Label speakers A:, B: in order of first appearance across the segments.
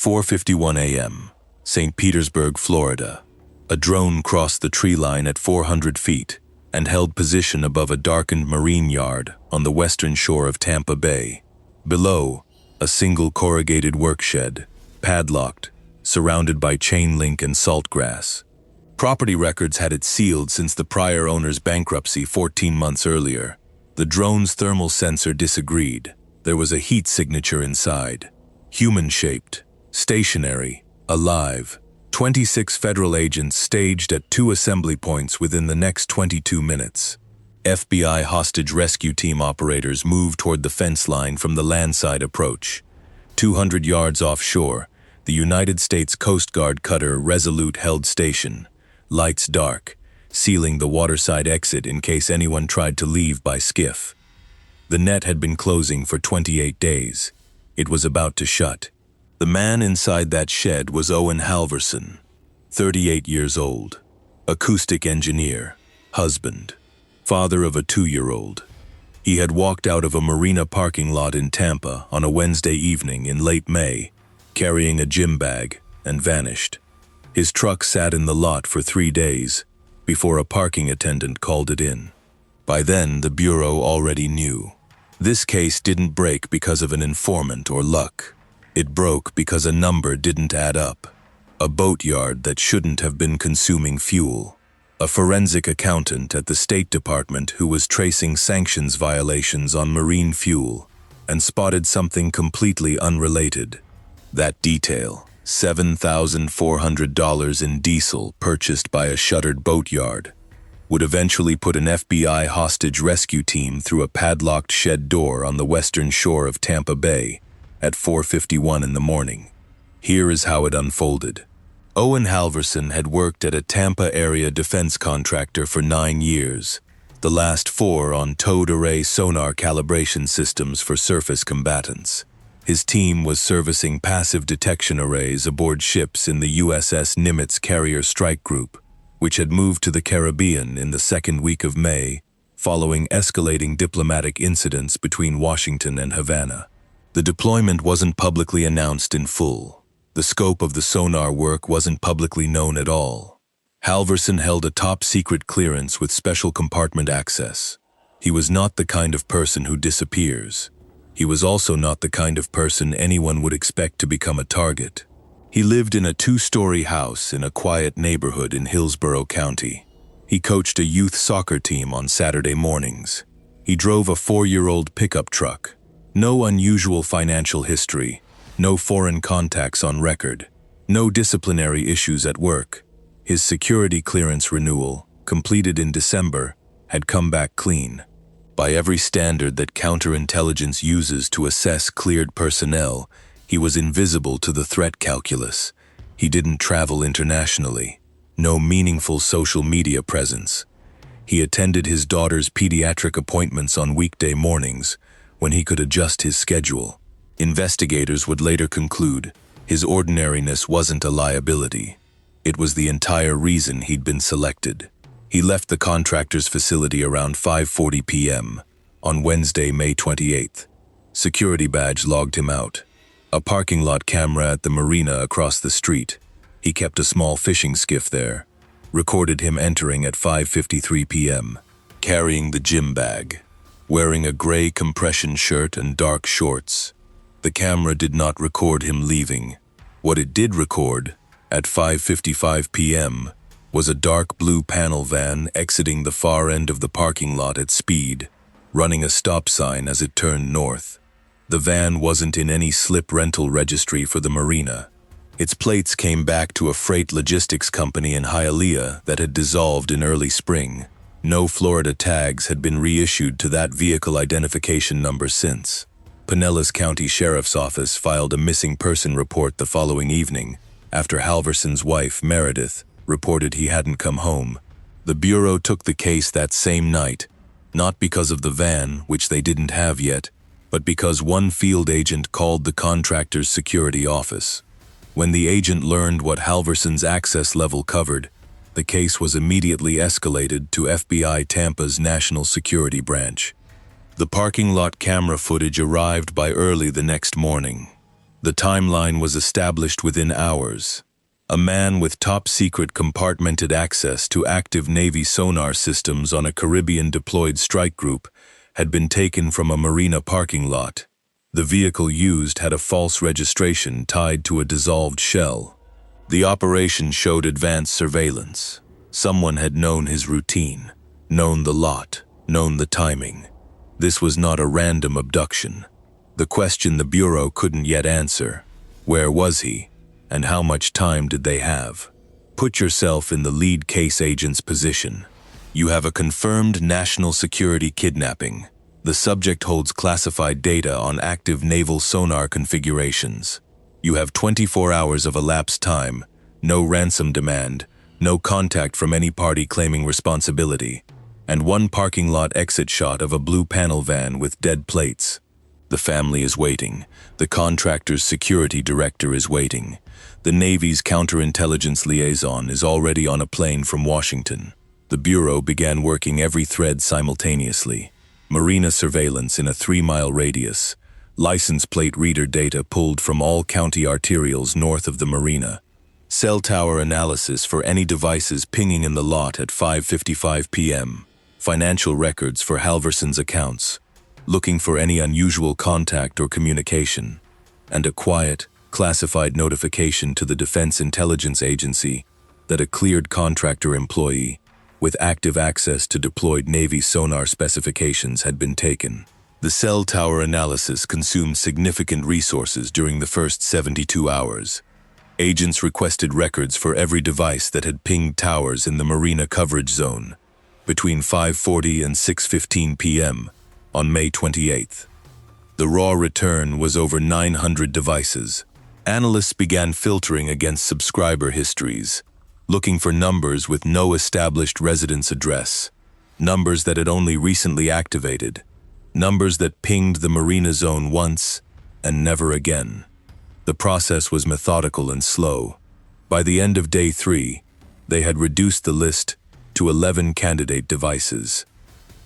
A: 4:51 a.m., St. Petersburg, Florida. A drone crossed the tree line at 400 feet and held position above a darkened marine yard on the western shore of Tampa Bay. Below, a single corrugated workshed, padlocked, surrounded by chain link and saltgrass. Property records had it sealed since the prior owner's bankruptcy 14 months earlier. The drone's thermal sensor disagreed. There was a heat signature inside. Human-shaped, stationary, alive. 26 federal agents staged at 2 assembly points within the next 22 minutes. FBI hostage rescue team operators moved toward the fence line from the landside approach. 200 yards offshore, the United States Coast Guard cutter Resolute held station, lights dark, sealing the waterside exit in case anyone tried to leave by skiff. The net had been closing for 28 days. It was about to shut. The man inside that shed was Owen Halversen, 38 years old, acoustic engineer, husband, father of a 2-year-old. He had walked out of a marina parking lot in Tampa on a Wednesday evening in late May, carrying a gym bag, and vanished. His truck sat in the lot for 3 days before a parking attendant called it in. By then, the Bureau already knew. This case didn't break because of an informant or luck. It broke because a number didn't add up. A boatyard that shouldn't have been consuming fuel. A forensic accountant at the State Department who was tracing sanctions violations on marine fuel and spotted something completely unrelated. That detail, $7,400 in diesel purchased by a shuttered boatyard, would eventually put an FBI hostage rescue team through a padlocked shed door on the western shore of Tampa Bay at 4:51 in the morning. Here is how it unfolded. Owen Halversen had worked at a Tampa area defense contractor for 9 years, the last 4 on towed array sonar calibration systems for surface combatants. His team was servicing passive detection arrays aboard ships in the USS Nimitz Carrier Strike Group, which had moved to the Caribbean in the second week of May, following escalating diplomatic incidents between Washington and Havana. The deployment wasn't publicly announced in full. The scope of the sonar work wasn't publicly known at all. Halversen held a top-secret clearance with special compartment access. He was not the kind of person who disappears. He was also not the kind of person anyone would expect to become a target. He lived in a 2-story house in a quiet neighborhood in Hillsborough County. He coached a youth soccer team on Saturday mornings. He drove a 4-year-old pickup truck. No unusual financial history, no foreign contacts on record, no disciplinary issues at work. His security clearance renewal, completed in December, had come back clean. By every standard that counterintelligence uses to assess cleared personnel, he was invisible to the threat calculus. He didn't travel internationally. No meaningful social media presence. He attended his daughter's pediatric appointments on weekday mornings, when he could adjust his schedule. Investigators would later conclude his ordinariness wasn't a liability. It was the entire reason he'd been selected. He left the contractor's facility around 5:40 p.m. on Wednesday, May 28th. Security badge logged him out. A parking lot camera at the marina across the street, he kept a small fishing skiff there, recorded him entering at 5:53 p.m., carrying the gym bag, wearing a gray compression shirt and dark shorts. The camera did not record him leaving. What it did record, at 5:55 p.m., was a dark blue panel van exiting the far end of the parking lot at speed, running a stop sign as it turned north. The van wasn't in any slip rental registry for the marina. Its plates came back to a freight logistics company in Hialeah that had dissolved in early spring. No Florida tags had been reissued to that vehicle identification number since. Pinellas County Sheriff's Office filed a missing person report the following evening, after Halversen's wife, Meredith, reported he hadn't come home. The Bureau took the case that same night, not because of the van, which they didn't have yet, but because one field agent called the contractor's security office. When the agent learned what Halversen's access level covered, the case was immediately escalated to FBI Tampa's National Security Branch. The parking lot camera footage arrived by early the next morning. The timeline was established within hours. A man with top-secret compartmented access to active Navy sonar systems on a Caribbean-deployed strike group had been taken from a marina parking lot. The vehicle used had a false registration tied to a dissolved shell. The operation showed advanced surveillance. Someone had known his routine, known the lot, known the timing. This was not a random abduction. The question the Bureau couldn't yet answer: where was he, and how much time did they have? Put yourself in the lead case agent's position. You have a confirmed national security kidnapping. The subject holds classified data on active naval sonar configurations. You have 24 hours of elapsed time, no ransom demand, no contact from any party claiming responsibility, and one parking lot exit shot of a blue panel van with dead plates. The family is waiting. The contractor's security director is waiting. The Navy's counterintelligence liaison is already on a plane from Washington. The Bureau began working every thread simultaneously. Marina surveillance in a 3-mile radius. License plate reader data pulled from all county arterials north of the marina. Cell tower analysis for any devices pinging in the lot at 5:55 p.m. Financial records for Halversen's accounts. Looking for any unusual contact or communication. And a quiet, classified notification to the Defense Intelligence Agency that a cleared contractor employee with active access to deployed Navy sonar specifications had been taken. The cell tower analysis consumed significant resources during the first 72 hours. Agents requested records for every device that had pinged towers in the marina coverage zone between 5:40 and 6:15 p.m. on May 28th. The raw return was over 900 devices. Analysts began filtering against subscriber histories, looking for numbers with no established residence address, numbers that had only recently activated, numbers that pinged the marina zone once and never again. The process was methodical and slow. By the end of day 3, they had reduced the list to 11 candidate devices.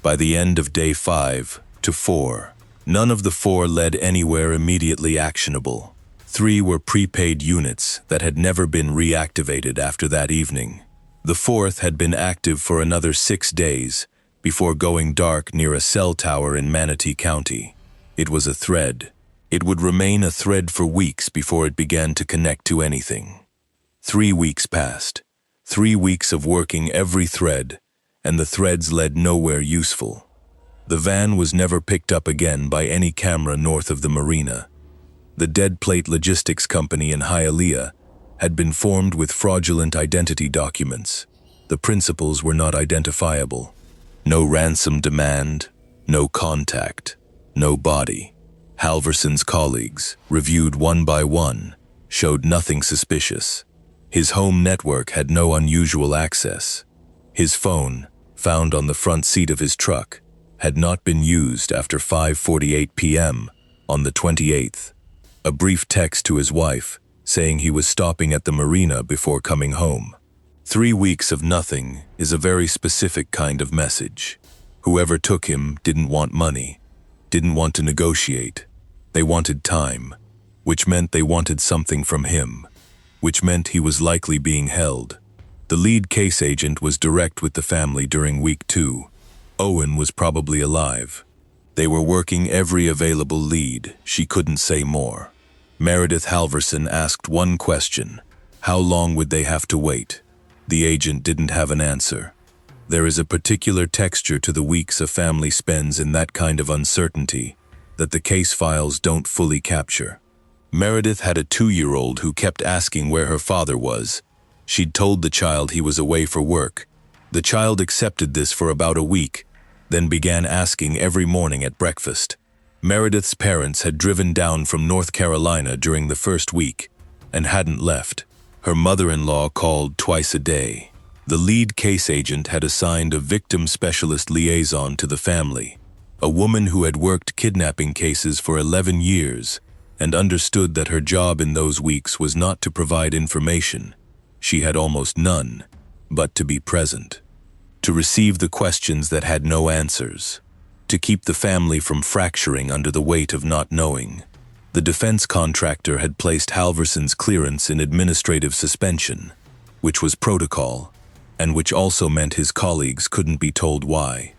A: By the end of day 5, to 4. None of the 4 led anywhere immediately actionable. 3 were prepaid units that had never been reactivated after that evening. The 4th had been active for another 6 days before going dark near a cell tower in Manatee County. It was a thread. It would remain a thread for weeks before it began to connect to anything. 3 weeks passed. 3 weeks of working every thread, and the threads led nowhere useful. The van was never picked up again by any camera north of the marina. The Dead Plate Logistics Company in Hialeah had been formed with fraudulent identity documents. The principals were not identifiable. No ransom demand, no contact, no body. Halversen's colleagues, reviewed one by one, showed nothing suspicious. His home network had no unusual access. His phone, found on the front seat of his truck, had not been used after 5:48 p.m. on the 28th. A brief text to his wife, saying he was stopping at the marina before coming home. 3 weeks of nothing is a very specific kind of message. Whoever took him didn't want money, didn't want to negotiate. They wanted time, which meant they wanted something from him, which meant he was likely being held. The lead case agent was direct with the family during week 2. Owen was probably alive. They were working every available lead. She couldn't say more. Meredith Halversen asked one question: how long would they have to wait? The agent didn't have an answer. There is a particular texture to the weeks a family spends in that kind of uncertainty that the case files don't fully capture. Meredith had a 2-year-old who kept asking where her father was. She'd told the child he was away for work. The child accepted this for about a week, then began asking every morning at breakfast. Meredith's parents had driven down from North Carolina during the first week and hadn't left. Her mother-in-law called twice a day. The lead case agent had assigned a victim specialist liaison to the family, a woman who had worked kidnapping cases for 11 years and understood that her job in those weeks was not to provide information. She had almost none, but to be present, to receive the questions that had no answers, to keep the family from fracturing under the weight of not knowing. The defense contractor had placed Halversen's clearance in administrative suspension, which was protocol, and which also meant his colleagues couldn't be told why.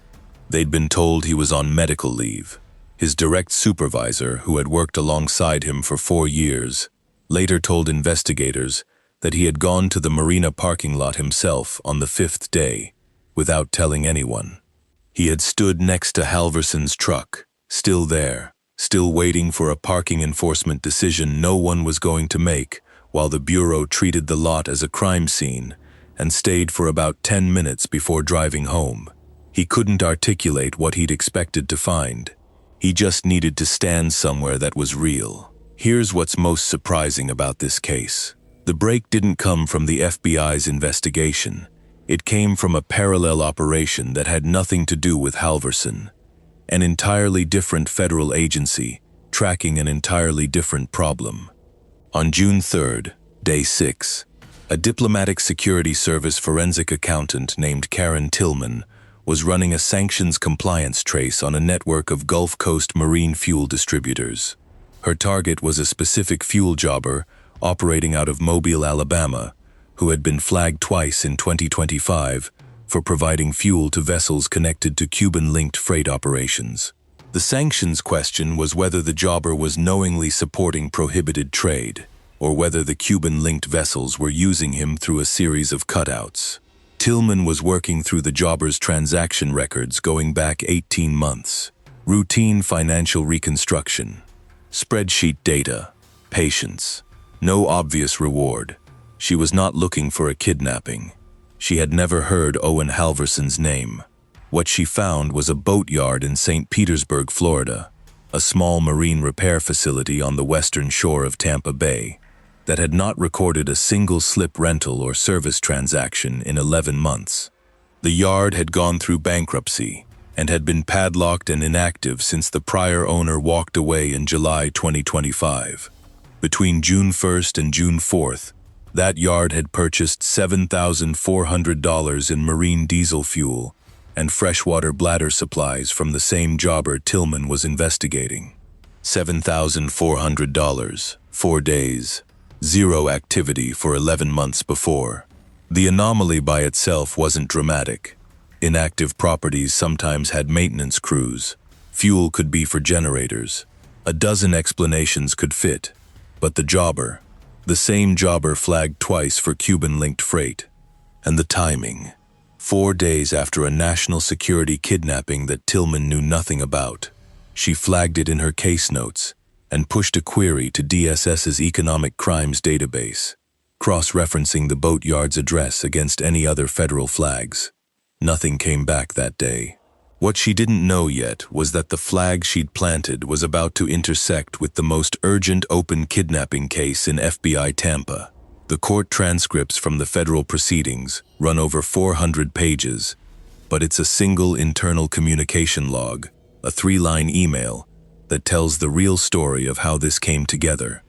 A: They'd been told he was on medical leave. His direct supervisor, who had worked alongside him for 4 years, later told investigators that he had gone to the marina parking lot himself on the 5th day, without telling anyone. He had stood next to Halversen's truck, still there, still waiting for a parking enforcement decision no one was going to make, while the Bureau treated the lot as a crime scene and stayed for about 10 minutes before driving home. He couldn't articulate what he'd expected to find. He just needed to stand somewhere that was real. Here's what's most surprising about this case. The break didn't come from the FBI's investigation. It came from a parallel operation that had nothing to do with Halversen. An entirely different federal agency, tracking an entirely different problem. On June 3rd, day 6, a diplomatic security service forensic accountant named Karen Tillman was running a sanctions compliance trace on a network of Gulf Coast marine fuel distributors. Her target was a specific fuel jobber operating out of Mobile, Alabama, who had been flagged twice in 2025 for providing fuel to vessels connected to Cuban-linked freight operations. The sanctions question was whether the jobber was knowingly supporting prohibited trade, or whether the Cuban-linked vessels were using him through a series of cutouts. Tillman was working through the jobber's transaction records going back 18 months. Routine financial reconstruction, spreadsheet data, patience. No obvious reward. She was not looking for a kidnapping. She had never heard Owen Halversen's name. What she found was a boatyard in St. Petersburg, Florida, a small marine repair facility on the western shore of Tampa Bay that had not recorded a single slip rental or service transaction in 11 months. The yard had gone through bankruptcy and had been padlocked and inactive since the prior owner walked away in July 2025. Between June 1st and June 4th, that yard had purchased $7,400 in marine diesel fuel and freshwater bladder supplies from the same jobber Tillman was investigating. $7,400, 4 days, zero activity for 11 months before. The anomaly by itself wasn't dramatic. Inactive properties sometimes had maintenance crews. Fuel could be for generators. A dozen explanations could fit. But the jobber, the same jobber flagged twice for Cuban-linked freight. And the timing. 4 days after a national security kidnapping that Tillman knew nothing about. She flagged it in her case notes and pushed a query to DSS's Economic Crimes database, cross-referencing the boatyard's address against any other federal flags. Nothing came back that day. What she didn't know yet was that the flag she'd planted was about to intersect with the most urgent open kidnapping case in FBI Tampa. The court transcripts from the federal proceedings run over 400 pages, but it's a single internal communication log, a 3-line email, that tells the real story of how this came together.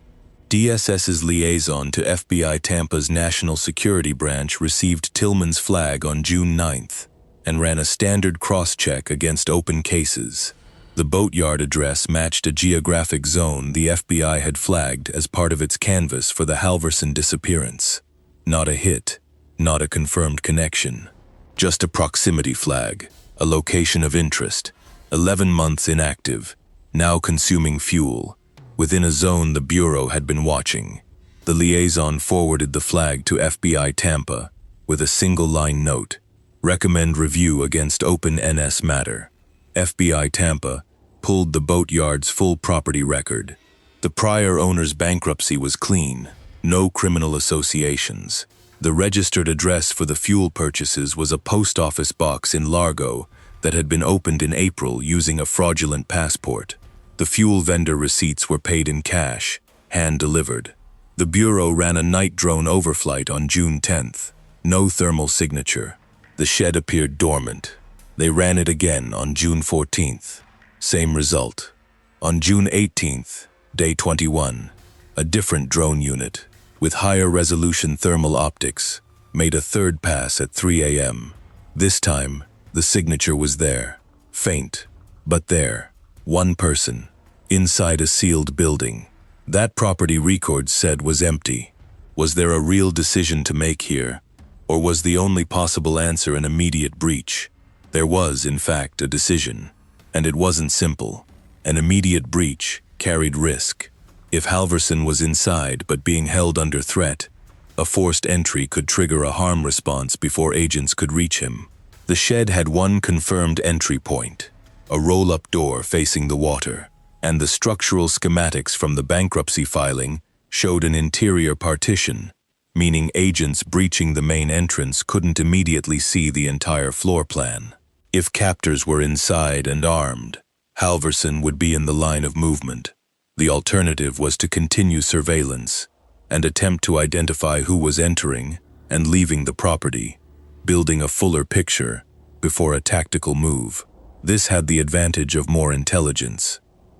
A: DSS's liaison to FBI Tampa's National Security Branch received Tillman's flag on June 9th and ran a standard cross-check against open cases. The boatyard address matched a geographic zone the FBI had flagged as part of its canvass for the Halversen disappearance. Not a hit, not a confirmed connection. Just a proximity flag, a location of interest, 11 months inactive, now consuming fuel, within a zone the Bureau had been watching. The liaison forwarded the flag to FBI Tampa with a single-line note: recommend review against open NS matter. FBI Tampa pulled the boatyard's full property record. The prior owner's bankruptcy was clean, no criminal associations. The registered address for the fuel purchases was a post office box in Largo that had been opened in April using a fraudulent passport. The fuel vendor receipts were paid in cash, hand-delivered. The Bureau ran a night drone overflight on June 10th. No thermal signature. The shed appeared dormant. They ran it again on June 14th. Same result. On June 18th, day 21, a different drone unit, with higher resolution thermal optics, made a third pass at 3 a.m. This time, the signature was there. Faint, but there. One person, inside a sealed building, That property record said was empty. Was there a real decision to make here? Or was the only possible answer an immediate breach? There was, in fact, a decision. And it wasn't simple. An immediate breach carried risk. If Halversen was inside but being held under threat, a forced entry could trigger a harm response before agents could reach him. The shed had one confirmed entry point, a roll-up door facing the water, and the structural schematics from the bankruptcy filing showed an interior partition, meaning agents breaching the main entrance couldn't immediately see the entire floor plan. If captors were inside and armed, Halversen would be in the line of movement. The alternative was to continue surveillance and attempt to identify who was entering and leaving the property, building a fuller picture before a tactical move. This had the advantage of more intelligence.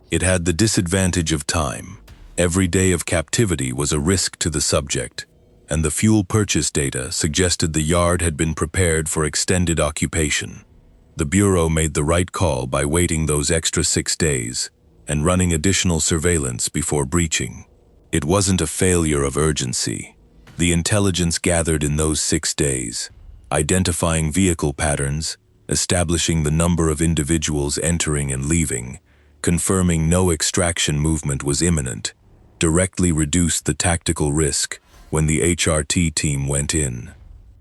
A: It had the disadvantage of time. Every day of captivity was a risk to the subject, and the fuel purchase data suggested the yard had been prepared for extended occupation. The Bureau made the right call by waiting those extra 6 days and running additional surveillance before breaching. It wasn't a failure of urgency. The intelligence gathered in those 6 days, identifying vehicle patterns, establishing the number of individuals entering and leaving, confirming no extraction movement was imminent, directly reduced the tactical risk when the HRT team went in.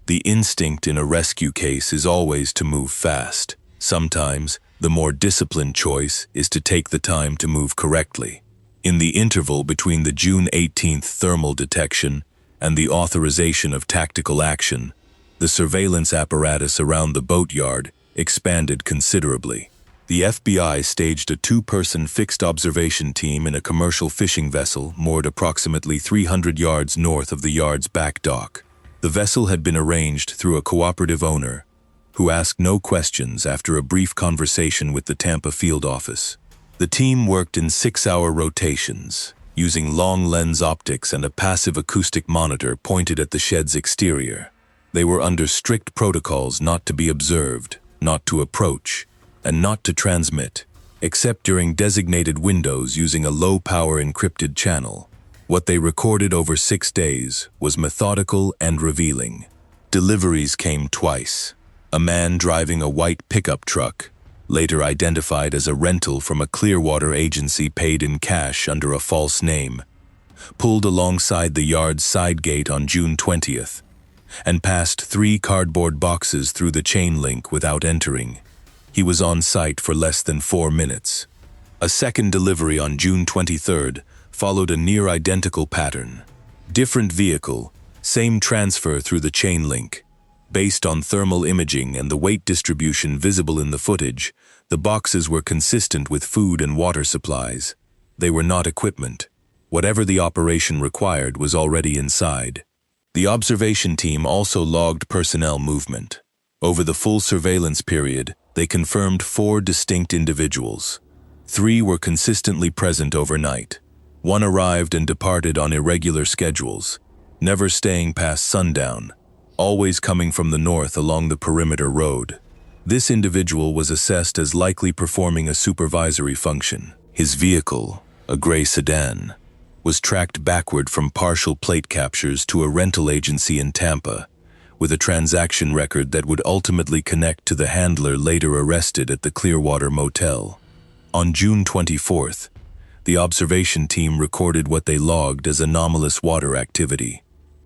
A: The instinct in a rescue case is always to move fast. Sometimes, the more disciplined choice is to take the time to move correctly. In the interval between the June 18th thermal detection and the authorization of tactical action, the surveillance apparatus around the boatyard expanded considerably. The FBI staged a 2-person fixed observation team in a commercial fishing vessel moored approximately 300 yards north of the yard's back dock. The vessel had been arranged through a cooperative owner who asked no questions after a brief conversation with the Tampa field office. The team worked in 6-hour rotations, using long-lens optics and a passive acoustic monitor pointed at the shed's exterior. They were under strict protocols not to be observed, not to approach, and not to transmit, except during designated windows using a low-power encrypted channel. What they recorded over 6 days was methodical and revealing. Deliveries came twice. A man driving a white pickup truck, later identified as a rental from a Clearwater agency paid in cash under a false name, pulled alongside the yard's side gate on June 20th, and passed 3 cardboard boxes through the chain link without entering. He was on site for less than 4 minutes. A second delivery on June 23rd followed a near-identical pattern. Different vehicle, same transfer through the chain link. Based on thermal imaging and the weight distribution visible in the footage, the boxes were consistent with food and water supplies. They were not equipment. Whatever the operation required was already inside. The observation team also logged personnel movement. Over the full surveillance period, they confirmed 4 distinct individuals. 3 were consistently present overnight. 1 arrived and departed on irregular schedules, never staying past sundown, always coming from the north along the perimeter road. This individual was assessed as likely performing a supervisory function. His vehicle, a gray sedan, was tracked backward from partial plate captures to a rental agency in Tampa, with a transaction record that would ultimately connect to the handler later arrested at the Clearwater Motel. On June 24th, the observation team recorded what they logged as anomalous water activity.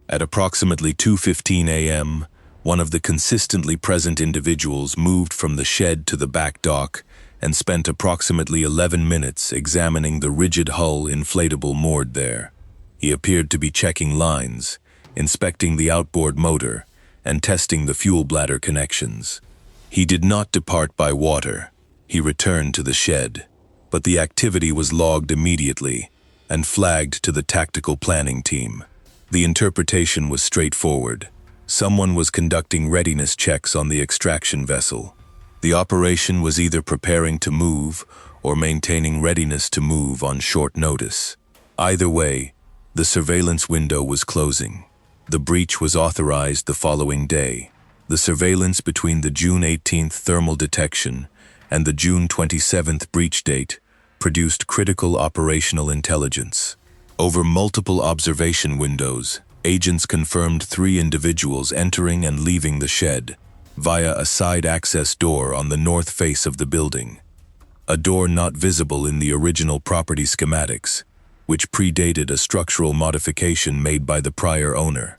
A: At approximately 2:15 a.m., one of the consistently present individuals moved from the shed to the back dock and spent approximately 11 minutes examining the rigid hull inflatable moored there. He appeared to be checking lines, inspecting the outboard motor, and testing the fuel bladder connections. He did not depart by water. He returned to the shed, but the activity was logged immediately and flagged to the tactical planning team. The interpretation was straightforward. Someone was conducting readiness checks on the extraction vessel. The operation was either preparing to move or maintaining readiness to move on short notice. Either way, the surveillance window was closing. The breach was authorized the following day. The surveillance between the June 18th thermal detection and the June 27th breach date produced critical operational intelligence. Over multiple observation windows, agents confirmed 3 individuals entering and leaving the shed via a side access door on the north face of the building, a door not visible in the original property schematics, which predated a structural modification made by the prior owner.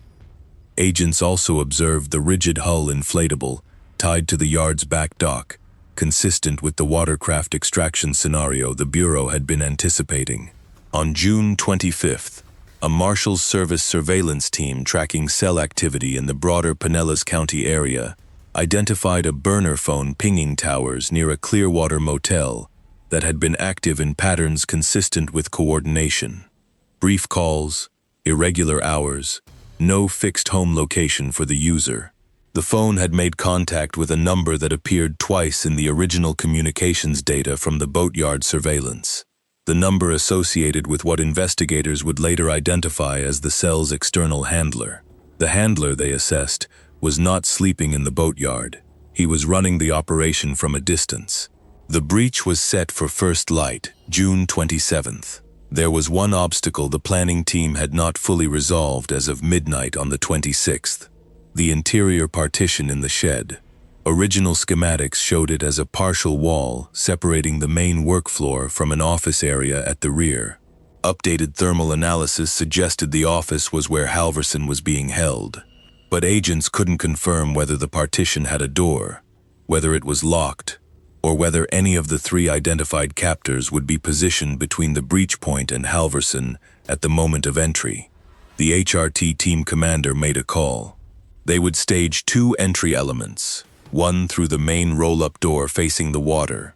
A: Agents also observed the rigid hull inflatable tied to the yard's back dock, consistent with the watercraft extraction scenario the Bureau had been anticipating. On June 25th, a Marshals Service surveillance team tracking cell activity in the broader Pinellas County area identified a burner phone pinging towers near a Clearwater motel that had been active in patterns consistent with coordination. Brief calls, irregular hours, no fixed home location for the user. The phone had made contact with a number that appeared twice in the original communications data from the boatyard surveillance. The number associated with what investigators would later identify as the cell's external handler. The handler, they assessed, was not sleeping in the boatyard. He was running the operation from a distance. The breach was set for first light, June 27th. There was one obstacle the planning team had not fully resolved as of midnight on the 26th. The interior partition in the shed. Original schematics showed it as a partial wall separating the main work floor from an office area at the rear. Updated thermal analysis suggested the office was where Halversen was being held, but agents couldn't confirm whether the partition had a door, whether it was locked, or whether any of the 3 identified captors would be positioned between the breach point and Halversen at the moment of entry. The HRT team commander made a call. They would stage 2 entry elements, one through the main roll-up door facing the water,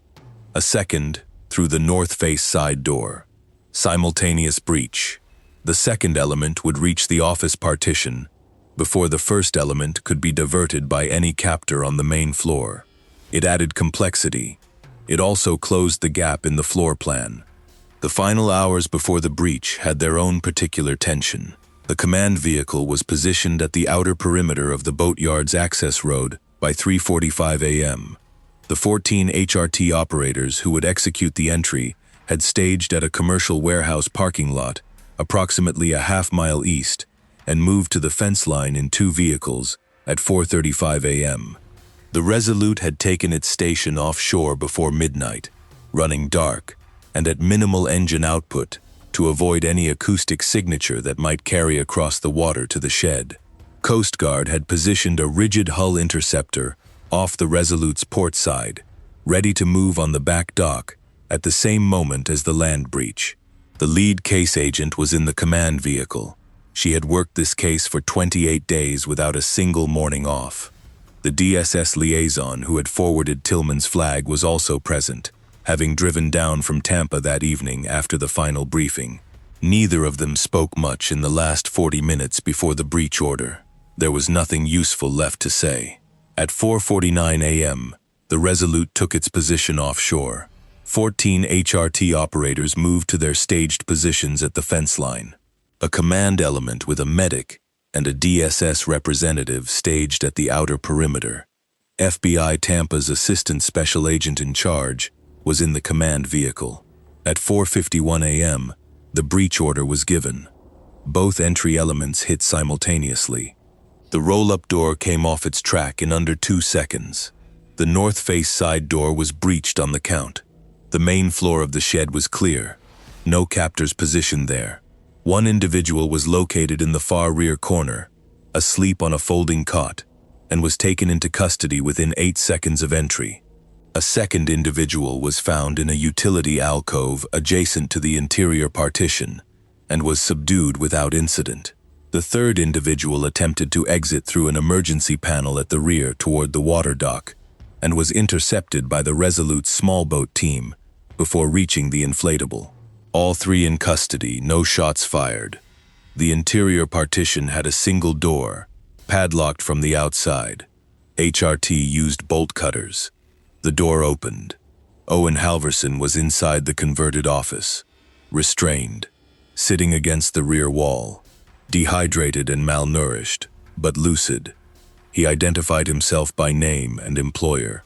A: a second through the north face side door. Simultaneous breach. The second element would reach the office partition before the first element could be diverted by any captor on the main floor. It added complexity. It also closed the gap in the floor plan. The final hours before the breach had their own particular tension. The command vehicle was positioned at the outer perimeter of the boatyard's access road by 3:45 a.m. The 14 HRT operators who would execute the entry had staged at a commercial warehouse parking lot approximately a half-mile east and moved to the fence line in 2 vehicles at 4:35 a.m. The Resolute had taken its station offshore before midnight, running dark and at minimal engine output to avoid any acoustic signature that might carry across the water to the shed. Coast Guard had positioned a rigid hull interceptor off the Resolute's port side, ready to move on the back dock at the same moment as the land breach. The lead case agent was in the command vehicle. She had worked this case for 28 days without a single morning off. The DSS liaison who had forwarded Tillman's flag was also present, having driven down from Tampa that evening after the final briefing. Neither of them spoke much in the last 40 minutes before the breach order. There was nothing useful left to say. At 4:49 a.m., the Resolute took its position offshore. 14 HRT operators moved to their staged positions at the fence line. A command element with a medic and a DSS representative staged at the outer perimeter. FBI Tampa's assistant special agent in charge was in the command vehicle. At 4:51 a.m., the breach order was given. Both entry elements hit simultaneously. The roll-up door came off its track in under 2 seconds. The north face side door was breached on the count. The main floor of the shed was clear. No captors positioned there. One individual was located in the far rear corner, asleep on a folding cot, and was taken into custody within 8 seconds of entry. A second individual was found in a utility alcove adjacent to the interior partition and was subdued without incident. The third individual attempted to exit through an emergency panel at the rear toward the water dock and was intercepted by the Resolute's small boat team before reaching the inflatable. All 3 in custody, no shots fired. The interior partition had a single door, padlocked from the outside. HRT used bolt cutters. The door opened. Owen Halversen was inside the converted office, restrained, sitting against the rear wall, dehydrated and malnourished, but lucid. He identified himself by name and employer.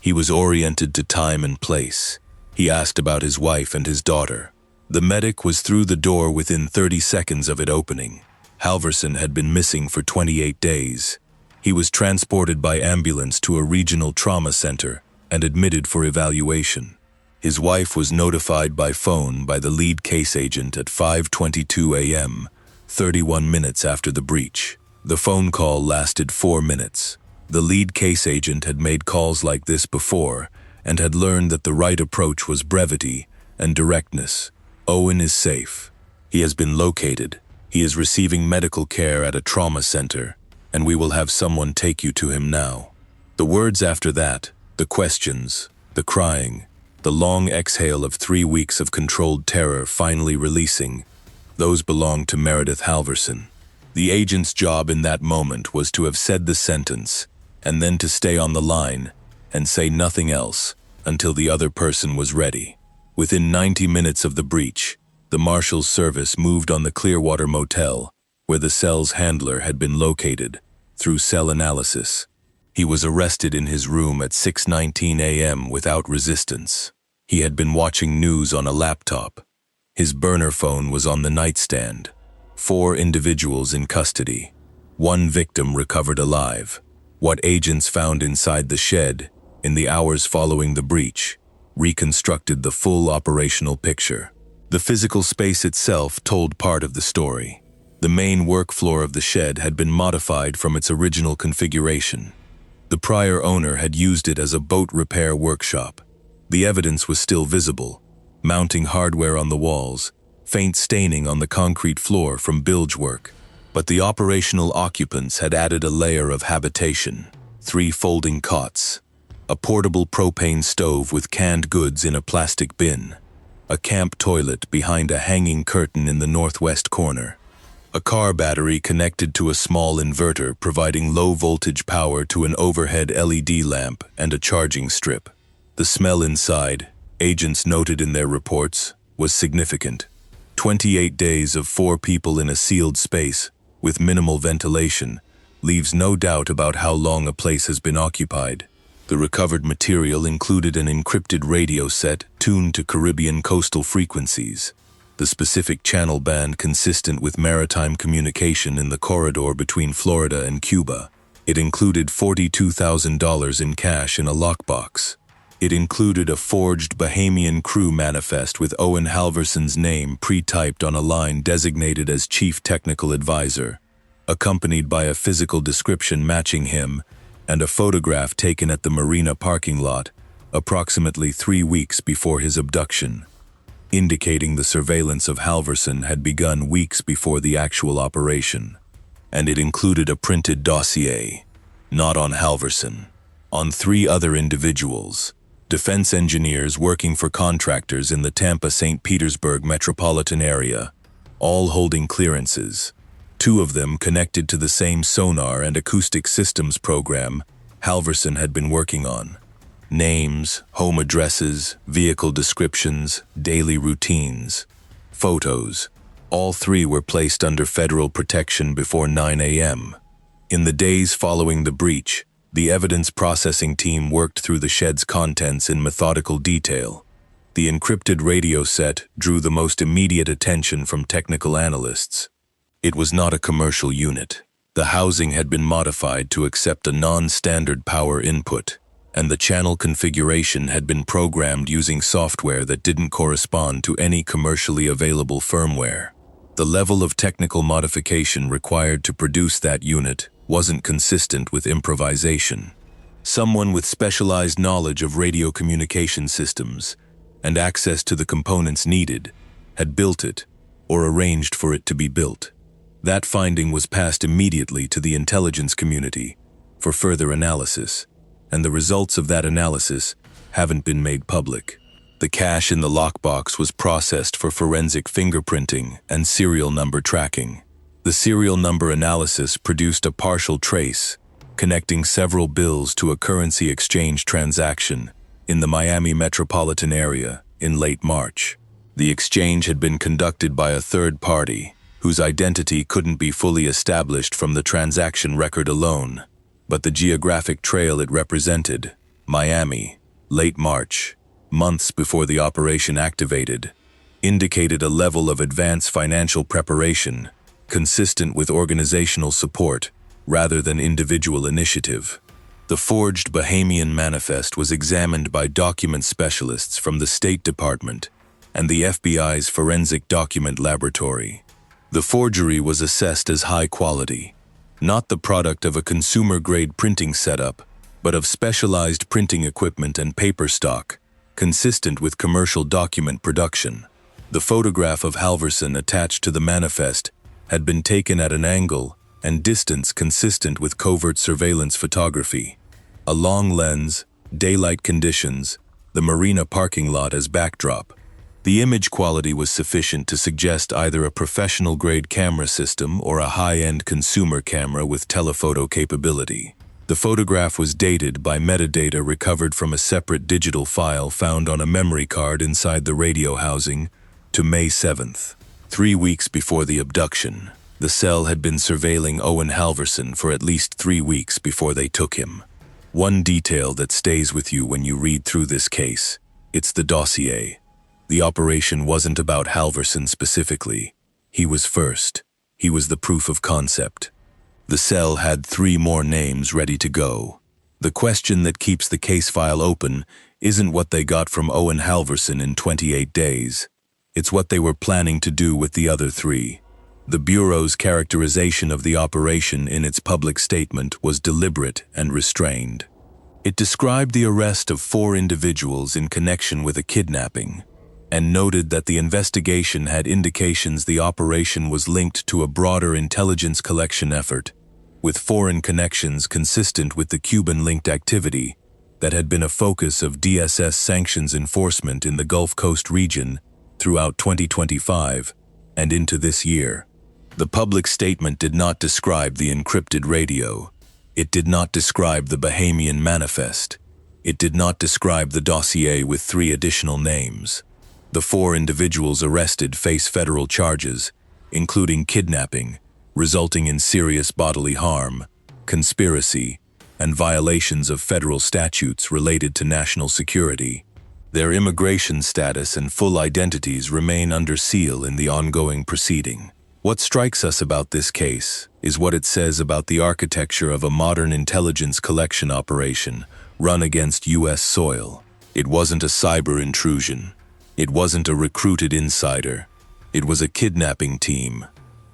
A: He was oriented to time and place. He asked about his wife and his daughter. The medic was through the door within 30 seconds of it opening. Halversen had been missing for 28 days. He was transported by ambulance to a regional trauma center and admitted for evaluation. His wife was notified by phone by the lead case agent at 5:22 a.m., 31 minutes after the breach. The phone call lasted 4 minutes. The lead case agent had made calls like this before and had learned that the right approach was brevity and directness. Owen is safe. He has been located. He is receiving medical care at a trauma center, and we will have someone take you to him now. The words after that, the questions, the crying, the long exhale of 3 weeks of controlled terror finally releasing, those belonged to Meredith Halversen. The agent's job in that moment was to have said the sentence, and then to stay on the line and say nothing else until the other person was ready. Within 90 minutes of the breach, the Marshal's service moved on the Clearwater Motel, where the cell's handler had been located, through cell analysis. He was arrested in his room at 6:19 a.m. without resistance. He had been watching news on a laptop. His burner phone was on the nightstand. 4 individuals in custody. 1 victim recovered alive. What agents found inside the shed, in the hours following the breach, reconstructed the full operational picture. The physical space itself told part of the story. The main work floor of the shed had been modified from its original configuration. The prior owner had used it as a boat repair workshop. The evidence was still visible: mounting hardware on the walls, faint staining on the concrete floor from bilge work. But the operational occupants had added a layer of habitation: 3 folding cots, a portable propane stove with canned goods in a plastic bin, a camp toilet behind a hanging curtain in the northwest corner, a car battery connected to a small inverter providing low-voltage power to an overhead LED lamp, and a charging strip. The smell inside, agents noted in their reports, was significant. 28 days of 4 people in a sealed space, with minimal ventilation, leaves no doubt about how long a place has been occupied. The recovered material included an encrypted radio set tuned to Caribbean coastal frequencies, the specific channel band consistent with maritime communication in the corridor between Florida and Cuba. It included $42,000 in cash in a lockbox. It included a forged Bahamian crew manifest with Owen Halversen's name pre-typed on a line designated as Chief Technical Advisor, accompanied by a physical description matching him and a photograph taken at the marina parking lot approximately 3 weeks before his abduction, indicating the surveillance of Halversen had begun weeks before the actual operation. And it included a printed dossier, not on Halversen, on 3 other individuals, defense engineers working for contractors in the Tampa-St. Petersburg metropolitan area, all holding clearances. 2 of them connected to the same sonar and acoustic systems program Halversen had been working on. Names, home addresses, vehicle descriptions, daily routines, photos. All 3 were placed under federal protection before 9 a.m. In the days following the breach, the evidence processing team worked through the shed's contents in methodical detail. The encrypted radio set drew the most immediate attention from technical analysts. It was not a commercial unit. The housing had been modified to accept a non-standard power input, and the channel configuration had been programmed using software that didn't correspond to any commercially available firmware. The level of technical modification required to produce that unit wasn't consistent with improvisation. Someone with specialized knowledge of radio communication systems and access to the components needed had built it or arranged for it to be built. That finding was passed immediately to the intelligence community for further analysis, and the results of that analysis haven't been made public. The cash in the lockbox was processed for forensic fingerprinting and serial number tracking. The serial number analysis produced a partial trace, connecting several bills to a currency exchange transaction in the Miami metropolitan area in late March. The exchange had been conducted by a third party, whose identity couldn't be fully established from the transaction record alone, but the geographic trail it represented, Miami, late March, months before the operation activated, indicated a level of advanced financial preparation, consistent with organizational support, rather than individual initiative. The forged Bahamian manifest was examined by document specialists from the State Department and the FBI's Forensic Document Laboratory. The forgery was assessed as high quality, not the product of a consumer-grade printing setup, but of specialized printing equipment and paper stock, consistent with commercial document production. The photograph of Halversen attached to the manifest had been taken at an angle and distance consistent with covert surveillance photography. A long lens, daylight conditions, the marina parking lot as backdrop. The image quality was sufficient to suggest either a professional-grade camera system or a high-end consumer camera with telephoto capability. The photograph was dated by metadata recovered from a separate digital file found on a memory card inside the radio housing to May 7th. 3 weeks before the abduction, the cell had been surveilling Owen Halversen for at least 3 weeks before they took him. One detail that stays with you when you read through this case, it's the dossier. The operation wasn't about Halversen specifically. He was first. He was the proof of concept. The cell had 3 more names ready to go. The question that keeps the case file open isn't what they got from Owen Halversen in 28 days. It's what they were planning to do with the other 3. The Bureau's characterization of the operation in its public statement was deliberate and restrained. It described the arrest of 4 individuals in connection with a kidnapping, and noted that the investigation had indications the operation was linked to a broader intelligence collection effort, with foreign connections consistent with the Cuban-linked activity that had been a focus of DSS sanctions enforcement in the Gulf Coast region throughout 2025 and into this year. The public statement did not describe the encrypted radio. It did not describe the Bahamian manifest. It did not describe the dossier with 3 additional names. The 4 individuals arrested face federal charges, including kidnapping, resulting in serious bodily harm, conspiracy, and violations of federal statutes related to national security. Their immigration status and full identities remain under seal in the ongoing proceeding. What strikes us about this case is what it says about the architecture of a modern intelligence collection operation run against U.S. soil. It wasn't a cyber intrusion. It wasn't a recruited insider. It was a kidnapping team,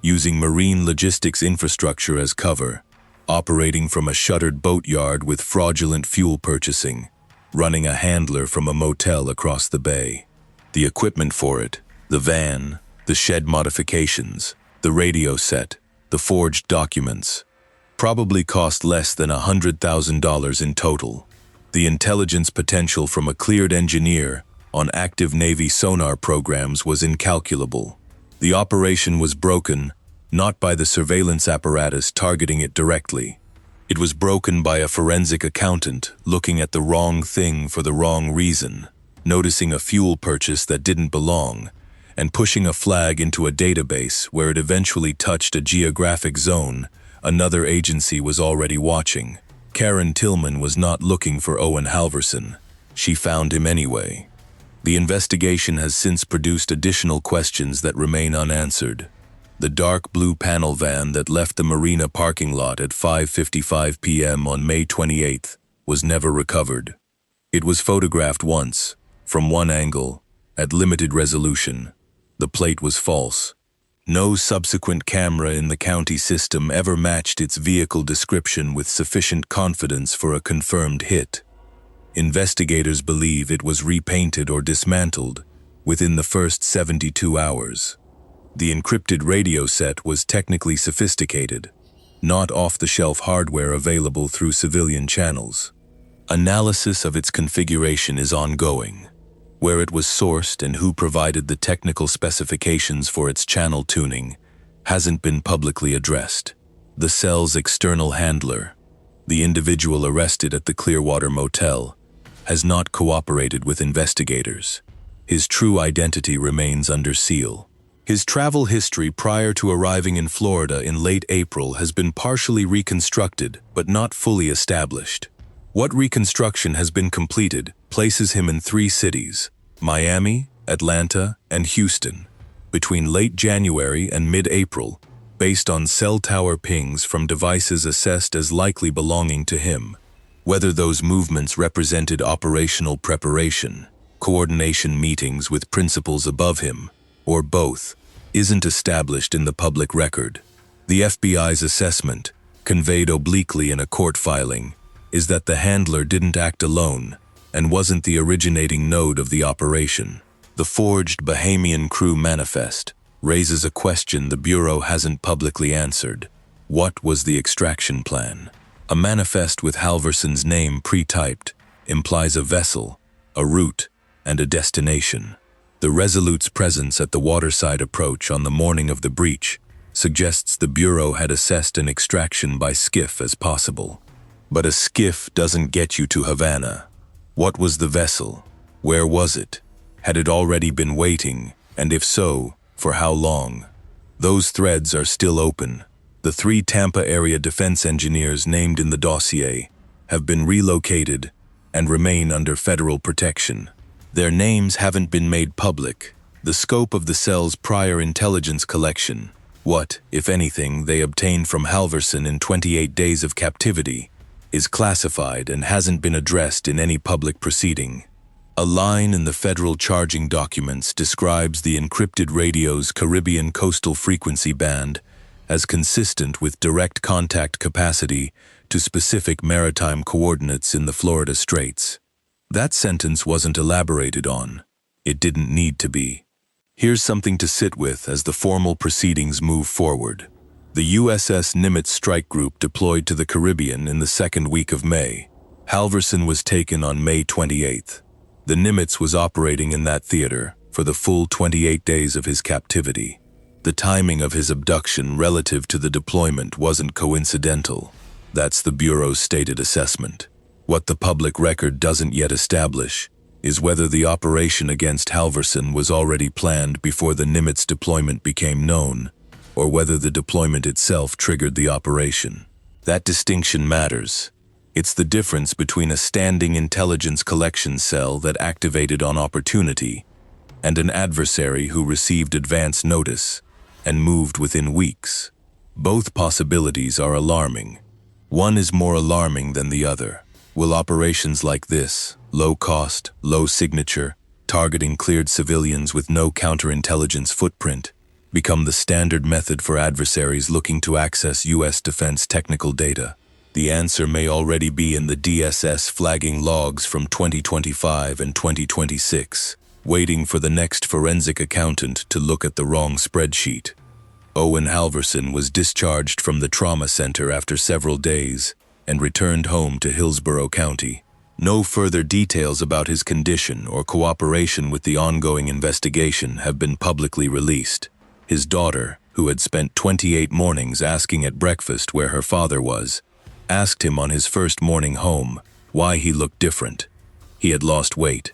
A: using marine logistics infrastructure as cover, operating from a shuttered boatyard with fraudulent fuel purchasing, running a handler from a motel across the bay. The equipment for it, the van, the shed modifications, the radio set, the forged documents, probably cost less than $100,000 in total. The intelligence potential from a cleared engineer on active Navy sonar programs was incalculable. The operation was broken, not by the surveillance apparatus targeting it directly. It was broken by a forensic accountant looking at the wrong thing for the wrong reason, noticing a fuel purchase that didn't belong, and pushing a flag into a database where it eventually touched a geographic zone another agency was already watching. Karen Tillman was not looking for Owen Halversen. She found him anyway. The investigation has since produced additional questions that remain unanswered. The dark blue panel van that left the marina parking lot at 5:55 p.m. on May 28th was never recovered. It was photographed once, from one angle, at limited resolution. The plate was false. No subsequent camera in the county system ever matched its vehicle description with sufficient confidence for a confirmed hit. Investigators believe it was repainted or dismantled within the first 72 hours. The encrypted radio set was technically sophisticated, not off-the-shelf hardware available through civilian channels. Analysis of its configuration is ongoing. Where it was sourced and who provided the technical specifications for its channel tuning hasn't been publicly addressed. The cell's external handler, the individual arrested at the Clearwater Motel, has not cooperated with investigators. His true identity remains under seal. His travel history prior to arriving in Florida in late April has been partially reconstructed but not fully established. What reconstruction has been completed places him in 3 cities: Miami, Atlanta, and Houston, between late January and mid-April, based on cell tower pings from devices assessed as likely belonging to him. Whether those movements represented operational preparation, coordination meetings with principals above him, or both, isn't established in the public record. The FBI's assessment, conveyed obliquely in a court filing, is that the handler didn't act alone and wasn't the originating node of the operation. The forged Bahamian crew manifest raises a question the Bureau hasn't publicly answered. What was the extraction plan? A manifest with Halversen's name pre-typed implies a vessel, a route, and a destination. The Resolute's presence at the waterside approach on the morning of the breach suggests the Bureau had assessed an extraction by skiff as possible. But a skiff doesn't get you to Havana. What was the vessel? Where was it? Had it already been waiting, and if so, for how long? Those threads are still open. The 3 Tampa area defense engineers named in the dossier have been relocated and remain under federal protection. Their names haven't been made public. The scope of the cell's prior intelligence collection, what, if anything, they obtained from Halversen in 28 days of captivity, is classified and hasn't been addressed in any public proceeding. A line in the federal charging documents describes the encrypted radio's Caribbean coastal frequency band as consistent with direct contact capacity to specific maritime coordinates in the Florida Straits. That sentence wasn't elaborated on. It didn't need to be. Here's something to sit with as the formal proceedings move forward. The USS Nimitz strike group deployed to the Caribbean in the second week of May. Halversen was taken on May 28th. The Nimitz was operating in that theater for the full 28 days of his captivity. The timing of his abduction relative to the deployment wasn't coincidental. That's the Bureau's stated assessment. What the public record doesn't yet establish is whether the operation against Halversen was already planned before the Nimitz deployment became known, or whether the deployment itself triggered the operation. That distinction matters. It's the difference between a standing intelligence collection cell that activated on opportunity and an adversary who received advance notice and moved within weeks. Both possibilities are alarming. One is more alarming than the other. Will operations like this, low cost, low signature, targeting cleared civilians with no counterintelligence footprint, become the standard method for adversaries looking to access U.S. defense technical data? The answer may already be in the DSS flagging logs from 2025 and 2026, waiting for the next forensic accountant to look at the wrong spreadsheet. Owen Halversen was discharged from the trauma center after several days and returned home to Hillsborough County. No further details about his condition or cooperation with the ongoing investigation have been publicly released. His daughter, who had spent 28 mornings asking at breakfast where her father was, asked him on his first morning home why he looked different. He had lost weight.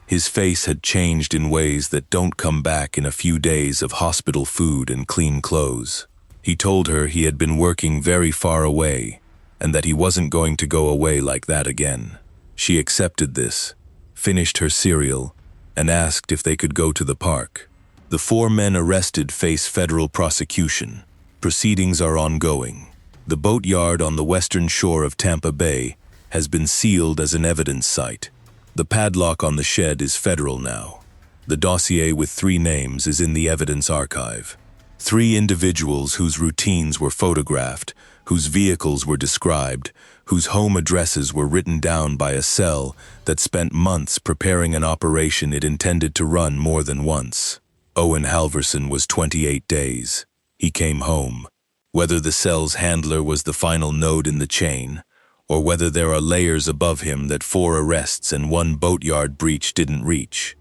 A: His face had changed in ways that don't come back in a few days of hospital food and clean clothes. He told her he had been working very far away and that he wasn't going to go away like that again. She accepted this, finished her cereal, and asked if they could go to the park. The 4 men arrested face federal prosecution. Proceedings are ongoing. The boatyard on the western shore of Tampa Bay has been sealed as an evidence site. The padlock on the shed is federal now. The dossier with 3 names is in the evidence archive. 3 individuals whose routines were photographed, whose vehicles were described, whose home addresses were written down by a cell that spent months preparing an operation it intended to run more than once. Owen Halversen was 28 days. He came home. Whether the cell's handler was the final node in the chain, or whether there are layers above him that 4 arrests and 1 boatyard breach didn't reach,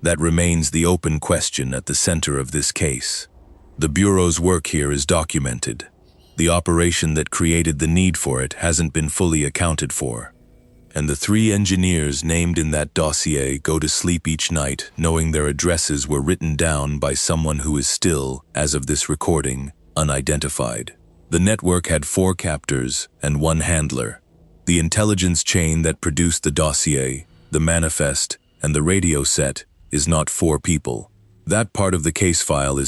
A: that remains the open question at the center of this case. The Bureau's work here is documented. The operation that created the need for it hasn't been fully accounted for. And the 3 engineers named in that dossier go to sleep each night knowing their addresses were written down by someone who is still, as of this recording, unidentified. The network had 4 captors and 1 handler. The intelligence chain that produced the dossier, the manifest, and the radio set is not 4 people. That part of the case file is